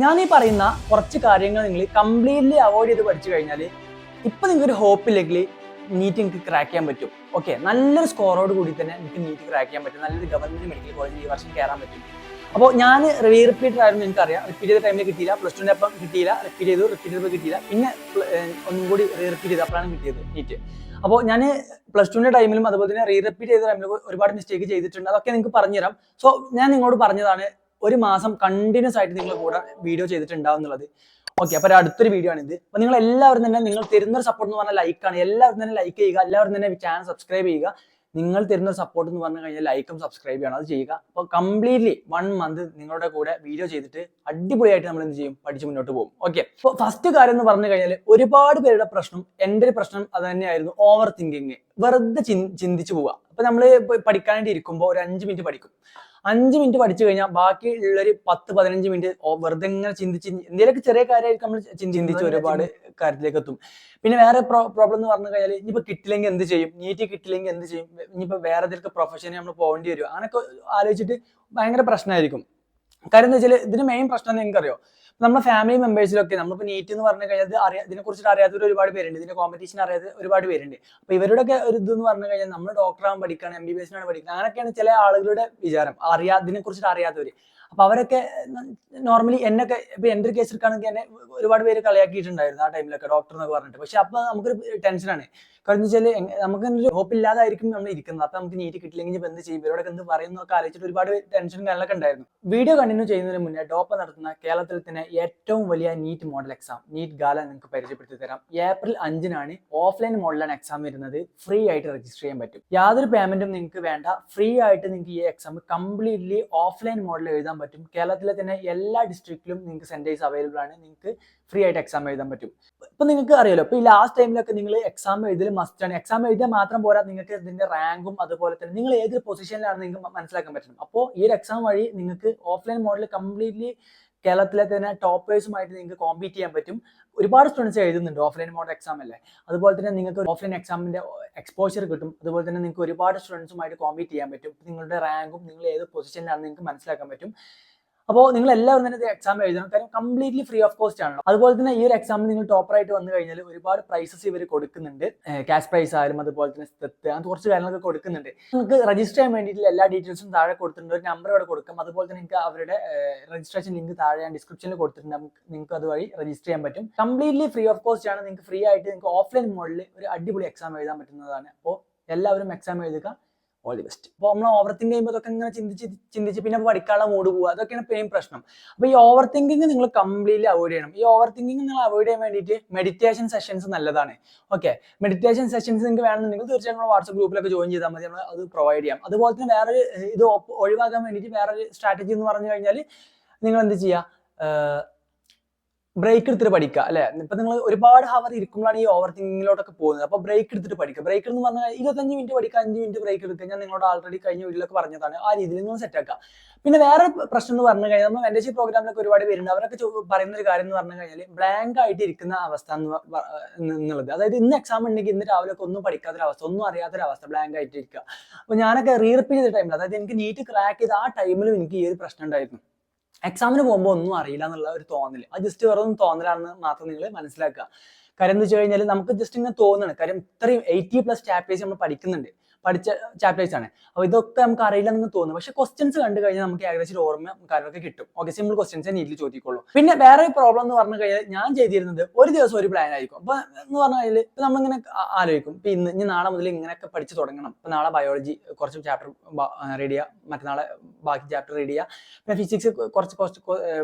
ഞാൻ ഈ പറയുന്ന കുറച്ച് കാര്യങ്ങൾ നിങ്ങൾ കംപ്ലീറ്റ്ലി അവോയ്ഡ് ചെയ്ത് പഠിച്ചു കഴിഞ്ഞാൽ ഇപ്പൊ നിങ്ങൾക്ക് ഒരു ഹോപ്പ് ഇല്ലെങ്കിൽ നീറ്റ് നിങ്ങൾക്ക് ക്രാക്ക് ചെയ്യാൻ പറ്റും. ഓക്കെ, നല്ലൊരു സ്കോറോട് കൂടി തന്നെ നിങ്ങൾക്ക് നീറ്റ് ക്രാക്ക് ചെയ്യാൻ പറ്റും. നല്ലൊരു ഗവൺമെന്റ് മെഡിക്കൽ കോളേജിൽ ഈ വർഷം കയറാൻ പറ്റും. അപ്പോൾ ഞാൻ റിപ്പീറ്റർ ആയിരുന്നു, എനിക്കറിയാം. റിപ്പീറ്റ് ചെയ്ത ടൈമിൽ കിട്ടിയില്ല, പ്ലസ് ടുവിൻ്റെ അപ്പം കിട്ടിയില്ല, റിപ്പീറ്റ് ചെയ്തപ്പോൾ കിട്ടിയില്ല, പിന്നെ ഒന്നും കൂടി റിപ്പീറ്റ് ചെയ്ത് അപ്പോഴാണ് കിട്ടിയത് നീറ്റ്. അപ്പോൾ ഞാൻ പ്ലസ് ടുവിൻ്റെ ടൈമിലും അതുപോലെ തന്നെ റിപ്പീറ്റ് ചെയ്ത ടൈമിലും ഒരുപാട് മിസ്റ്റേക്ക് ചെയ്തിട്ടുണ്ട്. അതൊക്കെ നിങ്ങൾക്ക് പറഞ്ഞുതരാം. സോ ഞാൻ നിങ്ങളോട് പറഞ്ഞതാണ്, ഒരു മാസം കണ്ടിന്യൂസ് ആയിട്ട് നിങ്ങൾ കൂടെ വീഡിയോ ചെയ്തിട്ടുണ്ടാവും എന്നുള്ളത്. ഓക്കെ, അപ്പോൾ അടുത്തൊരു വീഡിയോ ആണ് ഇത്. അപ്പോൾ നിങ്ങൾ എല്ലാവരും തന്നെ നിങ്ങൾ തരുന്നൊരു സപ്പോർട്ട് എന്ന് പറഞ്ഞാൽ ലൈക്കാണ്. എല്ലാവരും തന്നെ ലൈക്ക് ചെയ്യുക, എല്ലാവരും തന്നെ ചാനൽ സബ്സ്ക്രൈബ് ചെയ്യുക. നിങ്ങൾ തരുന്ന സപ്പോർട്ട് എന്ന് പറഞ്ഞു കഴിഞ്ഞാൽ ലൈക്കും സബ്സ്ക്രൈബ് ചെയ്യണം, അത് ചെയ്യുക. അപ്പോൾ കംപ്ലീറ്റ്ലി 1 മന്ത് നിങ്ങളുടെ കൂടെ വീഡിയോ ചെയ്തിട്ട് അടിപൊളിയായിട്ട് നമ്മൾ എന്ത് ചെയ്യും, പഠിച്ച് മുന്നോട്ട് പോകും. ഓക്കെ, അപ്പോൾ ഫസ്റ്റ് കാര്യം എന്ന് പറഞ്ഞു കഴിഞ്ഞാൽ ഒരുപാട് പേരുടെ പ്രശ്നം, എൻ്റെ ഒരു പ്രശ്നം അത് തന്നെയായിരുന്നു, ഓവർ തിങ്കിങ്. വെറുതെ ചിന്തിച്ചു പോവുക. അപ്പോൾ നമ്മൾ പഠിക്കാനായിട്ട് ഇരിക്കുമ്പോൾ ഒരു 5 മിനിറ്റ് പഠിക്കും. 5 മിനിറ്റ് പഠിച്ചു കഴിഞ്ഞാൽ ബാക്കി ഉള്ളൊരു 10-15 മിനിറ്റ് വെറുതെ ഇങ്ങനെ ചിന്തിച്ച് എന്തെങ്കിലുമൊക്കെ ചെറിയ കാര്യമായിരിക്കും നമ്മൾ ചിന്തിച്ച് ഒരുപാട് കാര്യത്തിലേക്ക് എത്തും. പിന്നെ വേറെ പ്രോബ്ലം എന്ന് പറഞ്ഞു കഴിഞ്ഞാൽ ഇനിയിപ്പോൾ കിട്ടില്ലെങ്കിൽ എന്ത് ചെയ്യും, നീറ്റ് കിട്ടില്ലെങ്കിൽ എന്ത് ചെയ്യും, ഇനിയിപ്പോൾ വേറെ ഏതെങ്കിലും പ്രൊഫഷനെ നമ്മൾ പോകേണ്ടി വരും, അങ്ങനെയൊക്കെ ആലോചിച്ചിട്ട് ഭയങ്കര പ്രശ്നമായിരിക്കും. കാര്യം എന്താ വെച്ചാൽ ഇതിന് മെയിൻ പ്രശ്നം നിങ്ങൾക്കറിയോ, നമ്മുടെ ഫാമിലി മെമ്പേഴ്സിലൊക്കെ നമ്മളിപ്പോൾ നീറ്റ് എന്ന് പറഞ്ഞു കഴിഞ്ഞാൽ ഇതിനെക്കുറിച്ചിട്ട് അറിയാത്തവർ ഒരുപാട് പേരുണ്ട്, ഇതിന്റെ കോമ്പറ്റീഷൻ അറിയാത്ത ഒരുപാട് പേരുണ്ട്. അപ്പോൾ ഇവരുടെയൊക്കെ ഒരു ഇതെന്ന് പറഞ്ഞു കഴിഞ്ഞാൽ നമ്മൾ ഡോക്ടറാകാൻ പഠിക്കുകയാണ്, MBBS പഠിക്കുന്നത്, അങ്ങനെയൊക്കെയാണ് ചില ആളുകളുടെ വിചാരം, ഇതിനെക്കുറിച്ചിട്ട് അറിയാത്തവർ. അപ്പോൾ അവരൊക്കെ നോർമലി എന്നൊക്കെ ഇപ്പൊ എൻ്റെ ഒരു കേസ് എടുക്കുകയാണെങ്കിൽ എന്നെ ഒരുപാട് പേര് കളിയാക്കിയിട്ടുണ്ടായിരുന്നു ആ ടൈമിലൊക്കെ, ഡോക്ടർ എന്നൊക്കെ പറഞ്ഞിട്ട്. പക്ഷെ അപ്പൊ നമുക്കൊരു ടെൻഷനാണ്. കാരണം വെച്ചാൽ നമുക്ക് ഒരു ഹോപ്പ് ഇല്ലാതായിരിക്കും നമ്മൾ ഇരിക്കുന്നത്. അപ്പൊ നമുക്ക് നീറ്റ് കിട്ടില്ലെങ്കിൽ ഇപ്പൊ എന്ത് ചെയ്യും, ഇവരോടൊക്കെ എന്ത് പറയുന്നൊക്കെ ആലോചിച്ചിട്ട് ഒരുപാട് ടെൻഷനും കാര്യങ്ങളൊക്കെ ഉണ്ടായിരുന്നു. വീഡിയോ കണ്ടിന്യൂ ചെയ്യുന്നതിന് മുന്നേ ഡോപ്പ നടത്തുന്ന കേരളത്തിൽ തന്നെ ഏറ്റവും വലിയ NEET model exam NEET gala നിങ്ങൾക്ക് പരിചയപ്പെടുത്തി തരാം. ഏപ്രിൽ 5-നാണ് ഓഫ്ലൈൻ മോഡലാണ് എക്സാം വരുന്നത്. ഫ്രീ ആയിട്ട് രജിസ്റ്റർ ചെയ്യാൻ പറ്റും, യാതൊരു പേയ്മെന്റും നിങ്ങൾക്ക് വേണ്ട. ഫ്രീ ആയിട്ട് നിങ്ങൾക്ക് ഈ എക്സാം കംപ്ലീറ്റ്ലി ഓഫ്ലൈൻ മോഡൽ എഴുതാൻ പറ്റും. കേരളത്തിലെ തന്നെ എല്ലാ ഡിസ്ട്രിക്റ്റിലും നിങ്ങൾക്ക് സെന്റേഴ്സ് അവൈലബിൾ ആണ്. നിങ്ങൾക്ക് ഫ്രീ ആയിട്ട് എക്സാം എഴുതാൻ പറ്റും. ഇപ്പൊ നിങ്ങൾക്ക് അറിയാലോ, ഇപ്പൊ ഈ ലാസ്റ്റ് ടൈമിലൊക്കെ നിങ്ങൾ എക്സാം എഴുതൽ മസ്റ്റ് ആണ്. എക്സാം എഴുതിയാൽ മാത്രം പോരാ, നിങ്ങൾക്ക് ഇതിന്റെ റാങ്കും അതുപോലെ തന്നെ നിങ്ങൾ ഏത് പൊസിഷനിലാണ് നിങ്ങൾക്ക് മനസ്സിലാക്കാൻ പറ്റണം. അപ്പോൾ ഈ ഒരു എക്സാം വഴി നിങ്ങൾക്ക് ഓഫ്ലൈൻ മോഡൽ കംപ്ലീറ്റ്ലി കേരളത്തിലെ തന്നെ ടോപ്പേഴ്സുമായിട്ട് നിങ്ങൾക്ക് കോമ്പീറ്റ് ചെയ്യാൻ പറ്റും. ഒരുപാട് സ്റ്റുഡൻസ് എഴുതുന്നുണ്ട് ഓഫ്ലൈൻ മോഡൽ എക്സാം അല്ലേ. അതുപോലെ തന്നെ നിങ്ങൾക്ക് ഓഫ്ലൈൻ എക്സാമിന്റെ എക്സ്പോഷർ കിട്ടും. അതുപോലെ തന്നെ നിങ്ങൾക്ക് ഒരുപാട് സ്റ്റുഡൻസുമായിട്ട് കോമ്പീറ്റ് ചെയ്യാൻ പറ്റും. നിങ്ങളുടെ റാങ്കും നിങ്ങൾ ഏത് പൊസിഷനിലാണെന്ന് നിങ്ങൾക്ക് മനസ്സിലാക്കാൻ പറ്റും. അപ്പോൾ നിങ്ങൾ എല്ലാവരും തന്നെ എക്സാം എഴുതണം. കാര്യം കംപ്ലീറ്റ്ലി ഫ്രീ ഓഫ് കോസ്റ്റ് ആണല്ലോ. അതുപോലെ തന്നെ ഈ ഒരു എക്സാമിൽ നിങ്ങൾ ടോപ്പറായിട്ട് വന്നു കഴിഞ്ഞാൽ ഒരുപാട് പ്രൈസസ് ഇവർ കൊടുക്കുന്നുണ്ട്. ക്യാഷ് പ്രൈസ് ആയാലും അതുപോലെ തന്നെ സ്റ്റെത്ത്, അങ്ങനത്തെ കുറച്ച് കാര്യങ്ങളൊക്കെ കൊടുക്കുന്നുണ്ട്. നിങ്ങൾക്ക് രജിസ്റ്റർ ചെയ്യാൻ വേണ്ടിയിട്ട് എല്ലാ ഡീറ്റെയിൽസും താഴെ കൊടുത്തിട്ടുണ്ട്. ഒരു നമ്പർ അവിടെ കൊടുക്കും. അതുപോലെ തന്നെ നിങ്ങൾക്ക് അവരുടെ രജിസ്ട്രേഷൻ ലിങ്ക് താഴെ ഞാൻ ഡിസ്ക്രിപ്ഷനിൽ കൊടുത്തിട്ടുണ്ട്. നിങ്ങൾക്ക് അതുവഴി രജിസ്റ്റർ ചെയ്യാൻ പറ്റും. കംപ്ലീറ്റ്ലി ഫ്രീ ഓഫ് കോസ്റ്റ് ആണ്. നിങ്ങൾക്ക് ഫ്രീ ആയിട്ട് നിങ്ങൾക്ക് ഓഫ്ലൈൻ മോഡിൽ ഒരു അടിപൊളി എക്സാം എഴുതാൻ പറ്റുന്നതാണ്. അപ്പോൾ എല്ലാവരും എക്സാം എഴുതുക. All the best. അപ്പോൾ നമ്മൾ ഓവർ തിങ്ക് ചെയ്യുമ്പോൾ അതൊക്കെ ഇങ്ങനെ ചിന്തിച്ച് പിന്നെ പഠിക്കാനുള്ള മൂഡ് പോവുക, അതൊക്കെയാണ് മെയിൻ പ്രശ്നം. അപ്പോൾ ഈ ഓവർ തിങ്കിങ് നിങ്ങൾ കംപ്ലീറ്റ്ലി അവോയ്ഡ് ചെയ്യണം. ഈ ഓവർ തിങ്കിങ് നിങ്ങൾ അവോയ്ഡ് ചെയ്യാൻ വേണ്ടിയിട്ട് മെഡിറ്റേഷൻ സെഷൻസ് നല്ലതാണ്. ഓക്കെ, മെഡിറ്റേഷൻ സെഷൻസ് നിങ്ങൾക്ക് വേണമെന്നുണ്ടെങ്കിൽ തീർച്ചയായും നമ്മൾ വാട്സ്ആപ്പ് ഗ്രൂപ്പിലൊക്കെ ജോയിൻ ചെയ്താൽ മതി, നമ്മൾ അത് പ്രൊവൈഡ് ചെയ്യാം. അതുപോലെ തന്നെ വേറൊരു ഇത് ഒഴിവാക്കാൻ വേണ്ടിയിട്ട് വേറൊരു സ്ട്രാറ്റജി എന്ന് പറഞ്ഞു കഴിഞ്ഞാൽ നിങ്ങൾ എന്ത് ചെയ്യുക, ബ്രേക്ക് എടുത്തിട്ട് പഠിക്കുക അല്ലെ. ഇപ്പൊ നിങ്ങൾ ഒരുപാട് ഹവർ ഇരിക്കുമ്പോഴാണ് ഈ ഓവർ തിങ്കിങ്ങിലോട്ടൊക്കെ പോകുന്നത്. അപ്പൊ ബ്രേക്ക് എടുത്തിട്ട് പഠിക്കുക. ബ്രേക്ക് എന്ന് പറഞ്ഞാൽ 25 മിനിറ്റ് പഠിക്കുക, 5 മിനിറ്റ് ബ്രേക്ക് എടുക്കുക. ഞാൻ നിങ്ങളോട് ആൾറെഡി കഴിഞ്ഞ വീഡിയോയിലൊക്കെ പറഞ്ഞതാണ്. ആ രീതിയിൽ നിങ്ങൾ സെറ്റ് ആക്കുക. പിന്നെ വേറെ പ്രശ്നം എന്ന് പറഞ്ഞു കഴിഞ്ഞാൽ നമ്മൾ മെന്റർഷിപ്പ് പ്രോഗ്രാമിലൊക്കെ ഒരുപാട് പേരുണ്ട്. അവരൊക്കെ പറയുന്ന ഒരു കാര്യം എന്ന് പറഞ്ഞു കഴിഞ്ഞാൽ ബ്ലാങ്ക് ആയിട്ട് ഇരിക്കുന്ന അവസ്ഥ എന്നുള്ളത്. അതായത് ഇന്ന് എക്സാം ഉണ്ടെങ്കിൽ ഇന്ന് രാവിലെ ഒക്കെ ഒന്നും പഠിക്കാത്തൊരവസ്ഥ, ഒന്നും അറിയാത്തൊരവസ്ഥ, ബ്ലാങ്ക് ആയിട്ട് ഇരിക്കുക. അപ്പൊ ഞാനൊക്കെ റിപ്പീറ്റ് ചെയ്ത ടൈമിൽ, അതായത് എനിക്ക് നീറ്റ് ക്രാക്ക് ചെയ്ത ആ ടൈമിലും എനിക്ക് ഈ ഒരു പ്രശ്നം ഉണ്ടായിരുന്നു. എക്സാമിന് പോകുമ്പോൾ ഒന്നും അറിയില്ല എന്നുള്ള ഒരു തോന്നല്, അത് ജസ്റ്റ് വെറും തോന്നലാണെന്ന് മാത്രം നിങ്ങൾ മനസ്സിലാക്കുക. കാര്യം എന്ന് വെച്ച് കഴിഞ്ഞാൽ നമുക്ക് ജസ്റ്റ് ഇങ്ങനെ തോന്നുന്നു. കാര്യം ഇത്രയും 80+ ചാപ്റ്റേഴ്സ് നമ്മൾ പഠിച്ച ചാപ്റ്റേഴ്സ് ആണ്. അപ്പോൾ ഇതൊക്കെ നമുക്ക് അറിയില്ല എന്ന് തോന്നും. പക്ഷെ ക്വസ്റ്റ്യൻസ് കണ്ടു കഴിഞ്ഞാൽ നമുക്ക് ഏകദേശം ഓർമ്മ കാര്യങ്ങളൊക്കെ കിട്ടും. ഓക്കെ, സിമ്പിൾ ക്വസ്റ്റ്യൻസ് നീറ്റിൽ ചോദിക്കുള്ളൂ. പിന്നെ വേറെ പ്രോബ്ലം എന്ന് പറഞ്ഞു കഴിഞ്ഞാൽ ഞാൻ ചെയ്തിരുന്നത് ഒരു ദിവസം ഒരു പ്ലാൻ ആയിരിക്കും. അപ്പൊ എന്ന് പറഞ്ഞു കഴിഞ്ഞാൽ ഇപ്പൊ നമ്മളിങ്ങനെ ആലോചിക്കും, ഇപ്പൊ ഇനി നാളെ മുതൽ ഇങ്ങനെയൊക്കെ പഠിച്ച് തുടങ്ങണം. ഇപ്പൊ നാളെ ബയോളജി കുറച്ച് ചാപ്റ്റർ റീഡ് ചെയ്യുക, മറ്റന്നാളെ ബാക്കി ചാപ്റ്റർ റീഡ് ചെയ്യുക, പിന്നെ ഫിസിക്സ്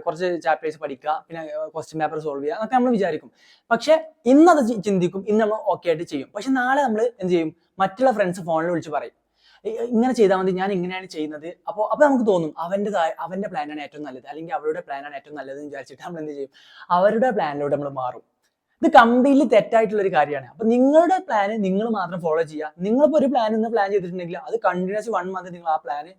കുറച്ച് ചാപ്റ്റേഴ്സ് പഠിക്കുക, പിന്നെ ക്വസ്റ്റ്യൻ പേപ്പർ സോൾവ് ചെയ്യുക എന്നൊക്കെ നമ്മൾ വിചാരിക്കും. പക്ഷെ ഇന്നത് ചിന്തിക്കും, ഇന്ന് നമ്മൾ ഓക്കെ ആയിട്ട് ചെയ്യും. പക്ഷെ നാളെ നമ്മൾ എന്ത് ചെയ്യും, മറ്റുള്ള ഫ്രണ്ട്സ് ഫോണിൽ വിളിച്ച് പറയും, ഇങ്ങനെ ചെയ്താൽ മതി, ഞാൻ ഇങ്ങനെയാണ് ചെയ്യുന്നത്. അപ്പോൾ നമുക്ക് തോന്നും അവന്റെ പ്ലാനാണ് ഏറ്റവും നല്ലത്, അല്ലെങ്കിൽ അവരുടെ പ്ലാനാണ് ഏറ്റവും നല്ലത് എന്ന് വിചാരിച്ചിട്ട് നമ്മൾ എന്ത് ചെയ്യും, അവരുടെ പ്ലാനിലൂടെ നമ്മൾ മാറും. ഇത് കംപ്ലീറ്റ്ലി തെറ്റായിട്ടുള്ള ഒരു കാര്യമാണ്. അപ്പൊ നിങ്ങളുടെ പ്ലാന് നിങ്ങൾ മാത്രം ഫോളോ ചെയ്യുക. നിങ്ങളിപ്പോൾ ഒരു പ്ലാൻ ചെയ്തിട്ടുണ്ടെങ്കിൽ അത് കണ്ടിന്യൂസ് 1 മന്ത് നിങ്ങൾ ആ പ്ലാന്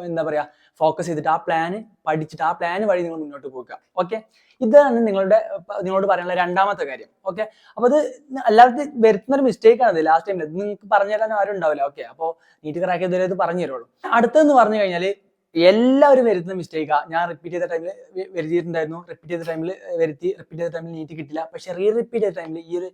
എന്താ പറയാ ഫോക്കസ് ചെയ്തിട്ട് ആ പ്ലാന് പഠിച്ചിട്ട് ആ പ്ലാന് വഴി നിങ്ങൾ മുന്നോട്ട് പോകുക. ഓക്കെ, ഇതാണ് നിങ്ങളോട് പറയാനുള്ള രണ്ടാമത്തെ കാര്യം. ഓക്കെ, അപ്പൊ അത് എല്ലാവർക്കും വരുത്തുന്ന ഒരു മിസ്റ്റേക്ക് ആണ്. ലാസ്റ്റ് ടൈമിൽ നിങ്ങൾക്ക് പറഞ്ഞു തരാൻ ആരും ഉണ്ടാവില്ല. ഓക്കെ, അപ്പോൾ നീറ്റ് ക്രാക്ക് ചെയ്തവരെ ഇത് പറഞ്ഞു തരുള്ളൂ. അടുത്തതെന്ന് പറഞ്ഞു കഴിഞ്ഞാൽ എല്ലാവരും വരുത്തുന്ന മിസ്റ്റേക്കാണ്. ഞാൻ റിപ്പീറ്റ് ചെയ്ത ടൈമിൽ വരുത്തിയിട്ടുണ്ടായിരുന്നു, റിപ്പീറ്റ് ചെയ്ത ടൈമിൽ നീറ്റ് കിട്ടില്ല. പക്ഷെ റിപ്പീറ്റ് ചെയ്ത ടൈമിൽ ഈ ഒരു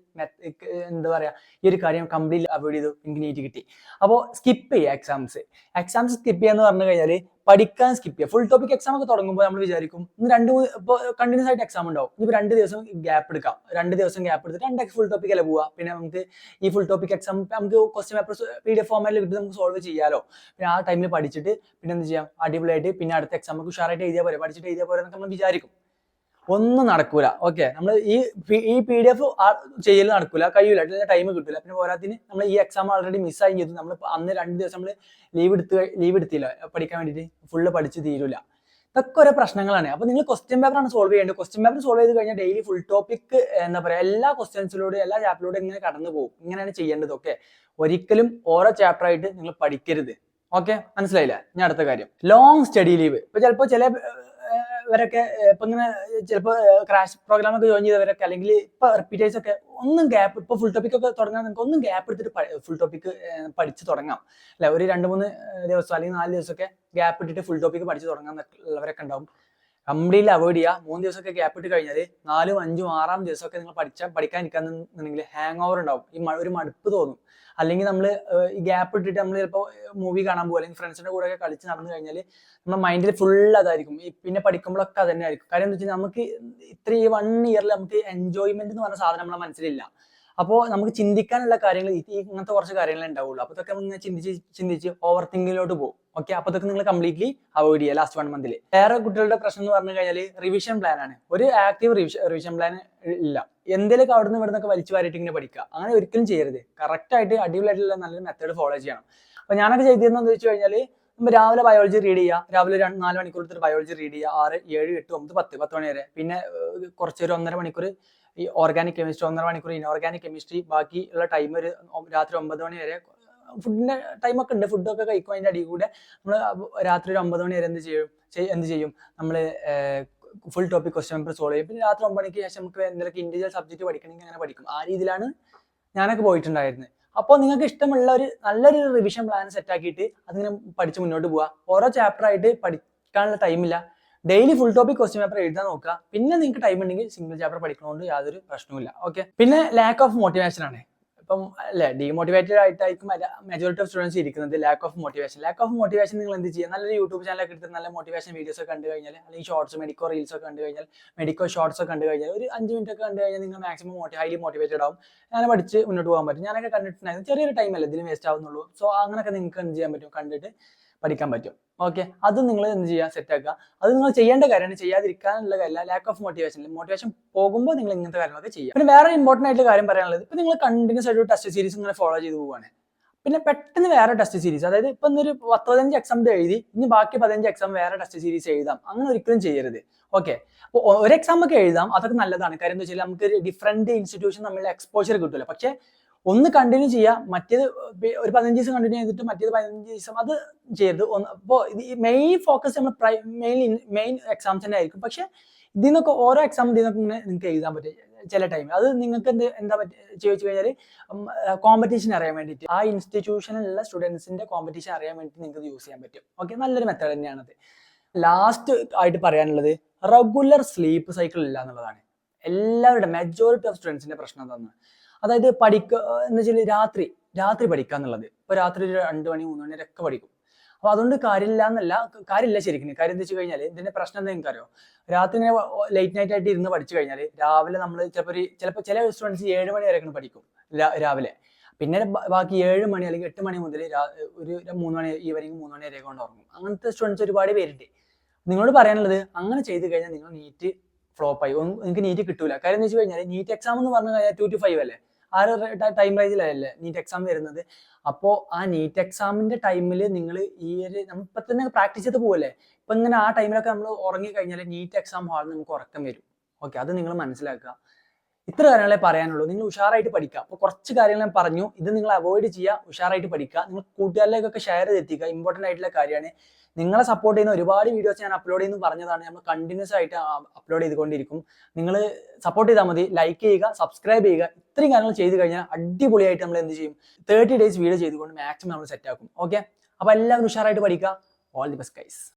എന്താ പറയുക, ഈ ഒരു കാര്യം കംപ്ലീറ്റ് അവോയ്ഡ് ചെയ്തു, എനിക്ക് നീറ്റ് കിട്ടി. അപ്പോൾ സ്കിപ്പ് ചെയ്യുക എക്സാംസ് സ്കിപ്പ് ചെയ്യാന്ന് പറഞ്ഞു കഴിഞ്ഞാൽ പഠിക്കാൻ സ്കിപ്പ് ചെയ്യുക. ഫുൾ ടോപ്പിക് എക്സാം ഒക്കെ തുടങ്ങുമ്പോൾ നമ്മൾ വിചാരിക്കും ഇന്ന് 2-3 ഇപ്പോൾ കണ്ടിന്യൂസ് ആയിട്ട് എക്സാം ഉണ്ടാവും, ഇനിയിപ്പോൾ 2 ദിവസം ഗ്യാപ്പ് എടുക്കാം, 2 ദിവസം ഗ്യാപ്പ് എടുത്തിട്ട് 2 ഫുൾ ടോപ്പിക് അല്ലേ പോവുക. പിന്നെ നമുക്ക് ഈ ഫുൾ ടോപ്പിക് എക്സാം നമുക്ക് ക്വസ്റ്റ്യൻ പേപ്പർ PDF ഫോർമാറ്റിൽ കിട്ടി നമുക്ക് സോൾവ് ചെയ്യാലോ. പിന്നെ ആ ടൈമിൽ പഠിച്ചിട്ട് പിന്നെ എന്ത് ചെയ്യാം, അടിപൊളിയായിട്ട് പിന്നെ അടുത്ത എക്സാം നമുക്ക് ഉഷാറായിട്ട് എഴുതിയാൽ പോരെ, പഠിച്ചിട്ട് എഴുതിയാൽ പോരെ എന്നൊക്കെ നമ്മൾ വിചാരിക്കും. ഒന്നും നടക്കൂല. ഓക്കെ, നമ്മൾ ഈ PDF ചെയ്യൽ നടക്കൂല, കഴിയൂല, ടൈം കിട്ടില്ല. പിന്നെ പോരാത്തിന് നമ്മൾ ഈ എക്സാം ഓൾറെഡി മിസ്സായി ചെയ്തു. നമ്മൾ അന്ന് 2 ദിവസം നമ്മൾ ലീവ് എടുത്തില്ല പഠിക്കാൻ വേണ്ടിയിട്ട്, ഫുള്ള് പഠിച്ച് തീരൂല. ഇതൊക്കെ ഓരോ പ്രശ്നങ്ങളാണ്. അപ്പൊ നിങ്ങൾ ക്വസ്റ്റ്യൻ പേപ്പറാണ് സോൾവ് ചെയ്യേണ്ടത്. ക്വസ്റ്റ്യൻ പേപ്പർ സോൾവ് ചെയ്ത് കഴിഞ്ഞാൽ ഡെയിലി ഫുൾ ടോപ്പിക് എന്താ പറയുക, എല്ലാ ക്വസ്റ്റ്യൻസിലൂടെ എല്ലാ ചാപ്റ്ററിലൂടെ ഇങ്ങനെ കടന്നു പോകും. ഇങ്ങനെയാണ് ചെയ്യേണ്ടത്. ഓക്കെ, ഒരിക്കലും ഓരോ ചാപ്റ്റർ ആയിട്ട് നിങ്ങൾ പഠിക്കരുത്. ഓക്കെ, മനസ്സിലായില്ല? ഞാൻ അടുത്ത കാര്യം, ലോങ് സ്റ്റഡി ലീവ്. ഇപ്പൊ ചിലപ്പോൾ ഇവരൊക്കെ ഇപ്പൊ ഇങ്ങനെ ചിലപ്പോൾ ക്രാഷ് പ്രോഗ്രാം ഒക്കെ ജോയിൻ ചെയ്തവരൊക്കെ, അല്ലെങ്കിൽ ഇപ്പൊ റിപ്പീറ്റേഴ്സ് ഒക്കെ ഒന്നും ഗ്യാപ്പ്, ഇപ്പൊ ഫുൾ ടോപ്പിക് ഒക്കെ തുടങ്ങാൻ നിങ്ങൾക്ക് ഒന്നും ഗ്യാപ്പ് എടുത്തിട്ട് ഫുൾ ടോപ്പിക് പഠിച്ച് തുടങ്ങാം അല്ലെ. ഒരു 2-3 ദിവസം അല്ലെങ്കിൽ 4 ദിവസമൊക്കെ ഗ്യാപ്പ് ഇട്ടിട്ട് ഫുൾ ടോപ്പിക് പഠിച്ച് തുടങ്ങാൻ ഉള്ളവരൊക്കെ ഉണ്ടാവും. കംപ്ലീറ്റ്ലി അവോയ്ഡ് ചെയ്യുക. 3 ദിവസമൊക്കെ ഗ്യാപ്പ് ഇട്ട് കഴിഞ്ഞാൽ 4ഉം 5ഉം 6ആം ദിവസമൊക്കെ നിങ്ങൾ പഠിക്കാൻ നിൽക്കാന്നുണ്ടെങ്കിൽ ഹാങ് ഓവർ ഉണ്ടാവും, ഒരു മടുപ്പ് തോന്നും. അല്ലെങ്കിൽ നമ്മൾ ഈ ഗ്യാപ്പ് ഇട്ടിട്ട് നമ്മൾ ചിലപ്പോൾ മൂവി കാണാൻ പോകും, അല്ലെങ്കിൽ ഫ്രണ്ട്സിന്റെ കൂടെ ഒക്കെ കളിച്ച് നടന്നു കഴിഞ്ഞാൽ നമ്മുടെ മൈൻഡിൽ ഫുൾ അതായിരിക്കും. പിന്നെ പഠിക്കുമ്പോഴൊക്കെ അത് തന്നെ ആയിരിക്കും. കാര്യം എന്താ വെച്ചാൽ നമുക്ക് ഈ 1 ഇയറിൽ നമുക്ക് എൻജോയ്മെന്റ് എന്ന് പറഞ്ഞ സാധനം നമ്മുടെ മനസ്സിലില്ല. അപ്പോൾ നമുക്ക് ചിന്തിക്കാനുള്ള കാര്യങ്ങൾ ഇങ്ങനത്തെ കുറച്ച് കാര്യങ്ങളേ ഉണ്ടാവുള്ളൂ. അപ്പോൾ ഇതൊക്കെ നിങ്ങൾ ചിന്തിച്ച് ഓവർ തിങ്കിങ്ങിലോട്ട് പോകും. ഓക്കെ, അപ്പോൾ ഇതൊക്കെ നിങ്ങൾ കംപ്ലീറ്റ്ലി അവോയ്ഡ് ചെയ്യുക ലാസ്റ്റ് 1 മന്തിൽ. വേറെ കുട്ടികളുടെ പ്രശ്നം എന്ന് പറഞ്ഞു കഴിഞ്ഞാൽ റിവിഷൻ പ്ലാൻ ആണ്. ഒരു ആക്റ്റീവ് റിവിഷൻ പ്ലാൻ ഇല്ല. എന്തെങ്കിലും അവിടെ നിന്ന് ഇവിടെ നിന്നൊക്കെ വലിച്ചു വാരിയിട്ട് ഇങ്ങനെ പഠിക്കുക, അങ്ങനെ ഒരിക്കലും ചെയ്യരുത്. കറക്റ്റ് ആയിട്ട് അടിപൊളിയായിട്ടുള്ള നല്ലൊരു മെത്തേഡ് ഫോളോ ചെയ്യണം. അപ്പോൾ ഞാനൊക്കെ ചെയ്തിരുന്നതെന്ന് വെച്ച് കഴിഞ്ഞാൽ നമ്മൾ രാവിലെ ബയോളജി റീഡ് ചെയ്യുക, രാവിലെ 4 മണിക്കൂർ എടുത്തിട്ട് ബയോളജി റീഡ് ചെയ്യുക, 6, 7, 8, 9, 10 മണി വരെ. പിന്നെ കുറച്ചൊരു 1.5 മണിക്കൂർ ഈ ഓർഗാനിക് കെമിസ്ട്രി, 1.5 മണിക്കൂർ ഇൻഓർഗാനിക് കെമിസ്ട്രി, ബാക്കി ഉള്ള ടൈം ഒരു രാത്രി 9 മണി വരെ ഫുഡിന്റെ ടൈമൊക്കെ ഉണ്ട്. ഫുഡൊക്കെ കഴിക്കും. അതിന്റെ അടിയിൽ കൂടെ നമ്മൾ രാത്രി ഒരു 9 മണി വരെ എന്ത് ചെയ്യും നമ്മൾ full topic question paper solve ചെയ്യും. പിന്നെ രാത്രി 9 മണിക്ക് ശേഷം നമുക്ക് എന്തെങ്കിലും ഇൻഡിവിജ്വൽ സബ്ജക്ട് പഠിക്കണമെങ്കിൽ അങ്ങനെ പഠിക്കും. ആ രീതിയിലാണ് ഞാനൊക്കെ പോയിട്ടുണ്ടായിരുന്നത്. അപ്പോൾ നിങ്ങൾക്ക് ഇഷ്ടമുള്ള നല്ലൊരു റിവിഷൻ പ്ലാൻ സെറ്റ് ആക്കിയിട്ട് അതിങ്ങനെ പഠിച്ച് മുന്നോട്ട് പോവുക. ഓരോ ചാപ്റ്റർ ആയിട്ട് പഠിക്കാനുള്ള ടൈമില്ല. Daily full topic question paper എഴുതാൻ നോക്കുക. പിന്നെ നിങ്ങൾക്ക് ടൈം ഉണ്ടെങ്കിൽ സിംഗിൾ ചാപ്റ്റർ പഠിക്കണോണ്ട് യാതൊരു പ്രശ്നവുമില്ല. ഓക്കെ, പിന്നെ ലാക്ക് ഓഫ് മോട്ടിവേഷൻ ആണ്. ഇപ്പം അല്ലെ, ഡീമോട്ടിവേറ്റഡ് ആയിട്ടായിരിക്കും മെജോറിറ്റി ഓഫ് സ്റ്റുഡൻസ് ഇരിക്കുന്നത്. ലാക്ക് ഓഫ് മോട്ടിവേഷൻ നിങ്ങൾ എന്ത് ചെയ്യുക, നല്ലൊരു യൂട്യൂബ് ചാനലൊക്കെ എടുത്ത് നല്ല മോട്ടിവേഷൻ വീഡിയോസ് ഒക്കെ കണ്ടു കഴിഞ്ഞാൽ, അല്ലെങ്കിൽ ഷോർട്സ് മെഡിക്കോ റീൽസ് ഒക്കെ കണ്ടു കഴിഞ്ഞാൽ, മെഡിക്കോ ഷോർട്സ് ഒക്കെ കണ്ടു കഴിഞ്ഞാൽ, ഒരു 5 മിനിറ്റ് ഒക്കെ കണ്ടു കഴിഞ്ഞാൽ നിങ്ങൾ മാക്സിമം ഹൈലി മോട്ടിവേറ്റഡ് ആവും. അങ്ങനെ പഠിച്ച് മുന്നോട്ട് പോകാൻ പറ്റും. ഞാനൊക്കെ കണ്ടിട്ടുണ്ടായിരുന്നു. ചെറിയൊരു ടൈം അല്ലേ ഇതിന് വേസ്റ്റ് ആവുന്നുള്ളൂ. സോ അങ്ങനെയൊക്കെ നിങ്ങൾക്ക് എന്ത് ചെയ്യാൻ പറ്റും, കണ്ടിട്ട് പഠിക്കാൻ പറ്റും. ഓക്കെ, അത് നിങ്ങൾ എന്ത് ചെയ്യുക, സെറ്റ് ആക്കുക. അത് നിങ്ങൾ ചെയ്യേണ്ട കാര്യമാണ്, ചെയ്യാതിരിക്കാനുള്ള കാര്യമല്ല. ലാക്ക് ഓഫ് മോട്ടിവേഷൻ പോകുമ്പോൾ നിങ്ങൾ ഇങ്ങനത്തെ കാര്യങ്ങളൊക്കെ ചെയ്യുക. പിന്നെ വേറെ ഇമ്പോർട്ടൻ്റ് ആയിട്ടുള്ള കാര്യം പറയാനുള്ളത്, ഇപ്പൊ നിങ്ങൾ കണ്ടിന്യൂസ് ആയിട്ട് ടെസ്റ്റ് സീരീസ് ഇങ്ങനെ ഫോളോ ചെയ്ത് പോവുകയാണ്. പിന്നെ പെട്ടെന്ന് വേറെ ടെസ്റ്റ് സീരീസ്, അതായത് ഇപ്പൊ ഒരു 15 എക്സാം എഴുതി, ഇനി ബാക്കി 15 എക്സാം വേറെ ടെസ്റ്റ് സീരീസ് എഴുതാം, അങ്ങനെ ഒരിക്കലും ചെയ്യരുത്. ഓക്കെ, അപ്പോൾ ഒരു എക്സാം ഒക്കെ എഴുതാം, അതൊക്കെ നല്ലതാണ്. കാര്യം എന്താ വെച്ചാൽ നമുക്ക് ഡിഫറെന്റ് ഇൻസ്റ്റിറ്റ്യൂഷൻ തമ്മിലുള്ള എക്സ്പോഷർ കിട്ടില്ല. പക്ഷെ ഒന്ന് കണ്ടിന്യൂ ചെയ്യുക, മറ്റേത് ഒരു 15 ദിവസം കണ്ടിന്യൂ ചെയ്തിട്ട് മറ്റേത് 15 ദിവസം അത് ചെയ്യരുത്. അപ്പോൾ മെയിൻ ഫോക്കസ് നമ്മൾ മെയിൻ എക്സാംസ് തന്നെ ആയിരിക്കും. പക്ഷെ ഇതിനൊക്കെ ഓരോ എക്സാം നിങ്ങൾക്ക് എഴുതാൻ പറ്റും ചില ടൈം. അത് നിങ്ങൾക്ക് എന്താ ചോദിച്ചു കഴിഞ്ഞാൽ കോമ്പറ്റീഷൻ അറിയാൻ വേണ്ടിയിട്ട്, ആ ഇൻസ്റ്റിറ്റ്യൂഷനിലുള്ള സ്റ്റുഡൻസിന്റെ കോമ്പറ്റീഷൻ അറിയാൻ വേണ്ടിയിട്ട് നിങ്ങൾക്ക് യൂസ് ചെയ്യാൻ പറ്റും. ഓക്കെ, നല്ലൊരു മെത്തേഡ് തന്നെയാണത്. ലാസ്റ്റ് ആയിട്ട് പറയാനുള്ളത്, റെഗുലർ സ്ലീപ്പ് സൈക്കിൾ ഇല്ല എന്നുള്ളതാണ്. എല്ലാവരുടെ മെജോറിറ്റി ഓഫ് സ്റ്റുഡൻസിന്റെ പ്രശ്നം അതാണ്. അതായത് എന്ന് വെച്ചാൽ രാത്രി പഠിക്കുക എന്നുള്ളത്. ഇപ്പൊ രാത്രി 2 മണി 3 മണി വരെയൊക്കെ പഠിക്കും. അപ്പൊ അതുകൊണ്ട് കാര്യമില്ല ശരിക്കും. കാര്യം എന്താ വെച്ച് കഴിഞ്ഞാൽ ഇതിന്റെ പ്രശ്നം എന്താ നിങ്ങൾക്കറിയോ, രാത്രി ഇങ്ങനെ ലേറ്റ് നൈറ്റ് ആയിട്ട് ഇരുന്ന് പഠിച്ചു കഴിഞ്ഞാൽ രാവിലെ നമ്മൾ ചിലപ്പോൾ ചില സ്റ്റുഡൻസ് 7 മണി വരെയൊക്കെ പഠിക്കും രാവിലെ. പിന്നെ ബാക്കി 7 മണി അല്ലെങ്കിൽ 8 മണി മുതൽ ഒരു 3 മണി ഈവനിങ് 3 മണി വരെയൊക്കെ കൊണ്ട് ഉറങ്ങും. അങ്ങനത്തെ സ്റ്റുഡൻസ് ഒരുപാട് പേരുണ്ട്. നിങ്ങളോട് പറയാനുള്ളത്, അങ്ങനെ ചെയ്ത് കഴിഞ്ഞാൽ നിങ്ങൾ നീറ്റ് ഫ്ലോപ്പ് ആയി, നിങ്ങൾക്ക് നീറ്റ് കിട്ടൂല. കാര്യം എന്ന് വെച്ച് കഴിഞ്ഞാൽ നീറ്റ് എക്സാം എന്ന് പറഞ്ഞു കഴിഞ്ഞാൽ 2 to 5 അല്ലേ, ആ ഒരു ടൈം റേഞ്ചിലല്ലേ നീറ്റ് എക്സാം വരുന്നത്. അപ്പോൾ ആ നീറ്റ് എക്സാമിന്റെ ടൈമിൽ നിങ്ങൾ ഇപ്പൊ തന്നെ പ്രാക്ടീസ് ചെയ്ത് പോവല്ലേ. ഇപ്പൊ ഇങ്ങനെ ആ ടൈമിലൊക്കെ നമ്മൾ ഉറങ്ങി കഴിഞ്ഞാൽ നീറ്റ് എക്സാം ഹാളിൽ നമുക്ക് ഉറക്കം വരും. ഓക്കെ, അത് നിങ്ങൾ മനസ്സിലാക്കുക. ഇത്ര കാര്യങ്ങളെ പറയാനുള്ളൂ. നിങ്ങൾ ഉഷാറായിട്ട് പഠിക്കുക. അപ്പോൾ കുറച്ച് കാര്യങ്ങൾ ഞാൻ പറഞ്ഞു, ഇത് നിങ്ങൾ അവോയ്ഡ് ചെയ്യുക, ഉഷാറായിട്ട് പഠിക്കുക. നിങ്ങൾ കൂട്ടുകാരിലേക്കൊക്കെ ഷെയർ ചെയ്തെത്തിക്കുക. ഇമ്പോർട്ടൻ്റ് ആയിട്ടുള്ള കാര്യമാണ്. നിങ്ങളെ സപ്പോർട്ട് ചെയ്യുന്ന ഒരുപാട് വീഡിയോസ് ഞാൻ അപ്ലോഡ് ചെയ്യുന്നു പറഞ്ഞതാണ്. നമ്മൾ കണ്ടിന്യൂസ് ആയിട്ട് അപ്ലോഡ് ചെയ്തുകൊണ്ടിരിക്കും. നിങ്ങൾ സപ്പോർട്ട് ചെയ്താൽ മതി. ലൈക്ക് ചെയ്യുക, സബ്സ്ക്രൈബ് ചെയ്യുക. ഇത്രയും കാര്യങ്ങൾ ചെയ്ത് കഴിഞ്ഞാൽ അടിപൊളിയായിട്ട് നമ്മൾ എന്ത് ചെയ്യും, 30 days വീഡിയോ ചെയ്തുകൊണ്ട് മാക്സിമം നമ്മൾ സെറ്റ് ആക്കും. ഓക്കെ, അപ്പോൾ എല്ലാവരും ഉഷാറായിട്ട് പഠിക്കുക. All the best guys.